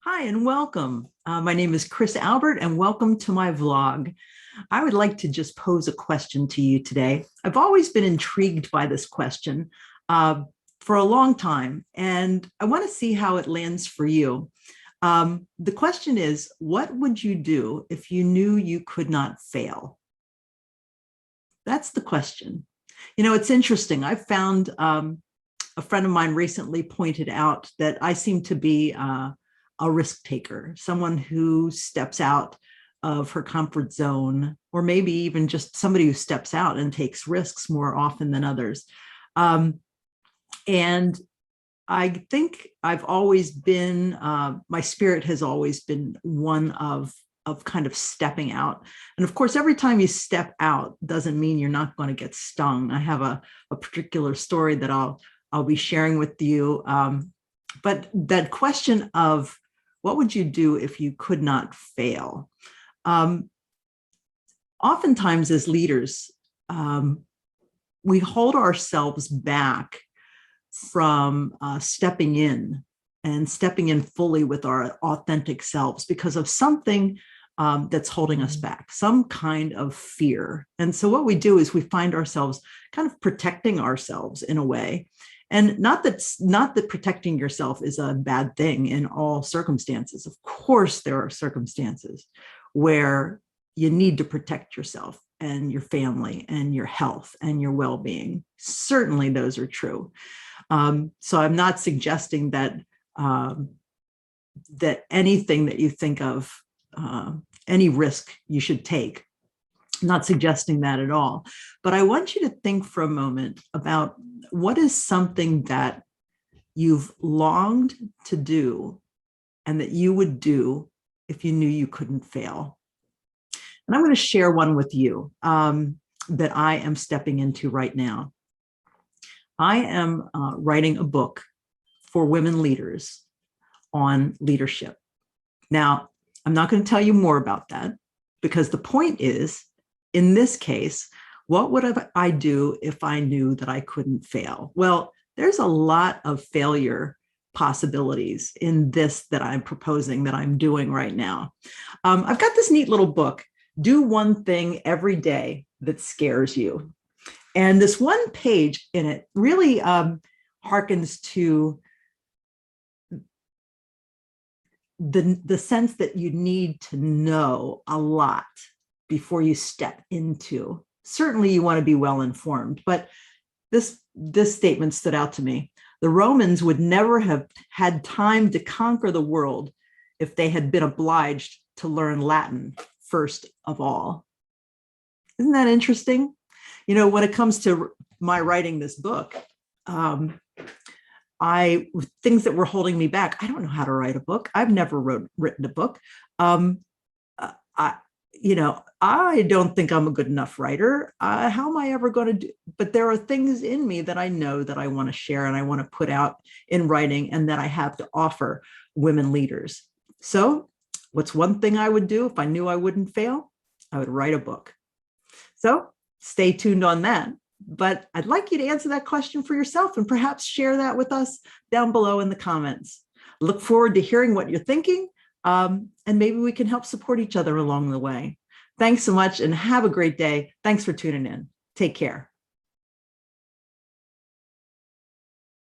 Hi and welcome. My name is Chris Albert and welcome to my vlog. I would like to just pose a question to you today. I've always been intrigued by this question for a long time, and I want to see how it lands for you. The question is, what would you do if you knew you could not fail? That's the question. You know, it's interesting. I found a friend of mine recently pointed out that I seem to be a risk taker, someone who steps out of her comfort zone, or maybe even just somebody who steps out and takes risks more often than others. And I think I've always been, my spirit has always been one of kind of stepping out. And of course, every time you step out doesn't mean you're not going to get stung. I have a particular story that I'll be sharing with you. But that question of what would you do if you could not fail? Oftentimes as leaders, we hold ourselves back from stepping in fully with our authentic selves because of something that's holding us back, some kind of fear. And so what we do is we find ourselves kind of protecting ourselves in a way. And not that protecting yourself is a bad thing in all circumstances. Of course, there are circumstances where you need to protect yourself and your family and your health and your well-being. Certainly those are true. So I'm not suggesting that that anything that you think of, any risk you should take. I'm not suggesting that at all. But I want you to think for a moment about what is something that you've longed to do and that you would do if you knew you couldn't fail. And I'm going to share one with you that I am stepping into right now. I am writing a book for women leaders on leadership. Now, I'm not going to tell you more about that because the point is, in this case, what would I do if I knew that I couldn't fail? Well, there's a lot of failure possibilities in this that I'm proposing, that I'm doing right now. I've got this neat little book, Do One Thing Every Day That Scares You. And this one page in it really harkens to the sense that you need to know a lot before you step into. Certainly you want to be well informed, but this statement stood out to me. The Romans would never have had time to conquer the world if they had been obliged to learn Latin first of all. Isn't that interesting? You know, when it comes to my writing this book, things that were holding me back. I don't know how to write a book. I've never written a book. I don't think I'm a good enough writer. How am I ever going to do? But there are things in me that I know that I want to share and I want to put out in writing and that I have to offer women leaders. So what's one thing I would do if I knew I wouldn't fail? I would write a book. So stay tuned on that. But I'd like you to answer that question for yourself and perhaps share that with us down below in the comments. Look forward to hearing what you're thinking, and maybe we can help support each other along the way. Thanks so much and have a great day. Thanks for tuning in. Take care.